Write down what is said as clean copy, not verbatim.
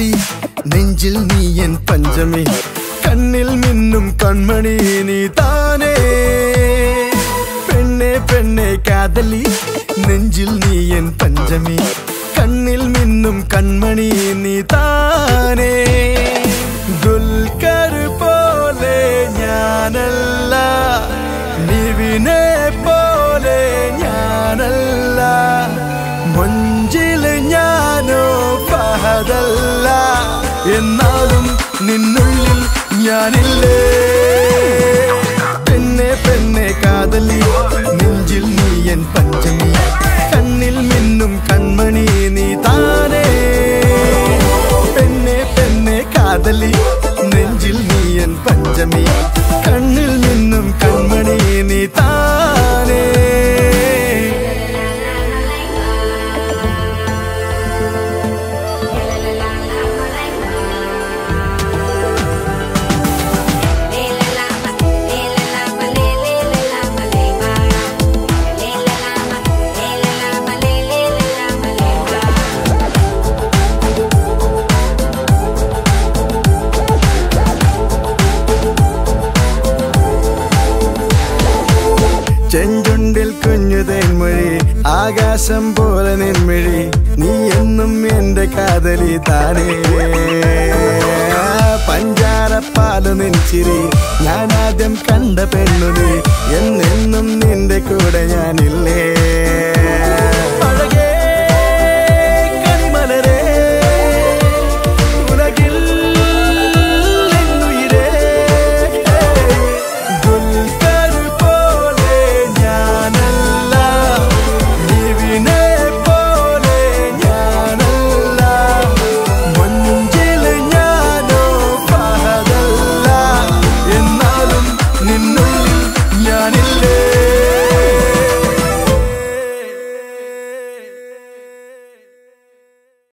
കാതലി നെഞ്ചിൽ നീ എൻ പഞ്ചമി കണ്ണിൽ മിന്നും കൺമണി നീ താനേ പെണ്ണെ പെണ്ണെ കാതലി നെഞ്ചിൽ നീ എൻ പഞ്ചമി കണ്ണിൽ മിന്നും കൺമണി നീ താനേ ദുൽഖർ പോലെ ഞാനല്ല നിവിനെ പോലെ ഞാനല്ല മൊഞ്ചില് ഞാനോ ഫഹദല്ല എന്നാലും നിന്നുള്ളിൽ ഞാനില്ലേ പെണ്ണെ പെണ്ണെ കാതലി നെഞ്ചിൽ നീ എൻ പഞ്ചമി കണ്ണിൽ മിന്നും കൺമണി നീ താനേ പെണ്ണെ പെണ്ണെ കാതലി നെഞ്ചിൽ നീ എൻ പഞ്ചമി കണ്ണിൽ മിന്നും കൺമണി നീ താനേ ചെഞ്ചുണ്ടിൽ കുഞ്ഞു തേൻമൊഴി ആകാശം പോലെ നിൻമിഴി നീ എന്നും എന്റെ കാതലി താനേ പഞ്ചാരപ്പാലു നിൻചിരി ഞാൻ ആദ്യം കണ്ട പെണ്ണു നീ എന്നെന്നും നിന്റെ കൂടെ ഞാനില്ലേ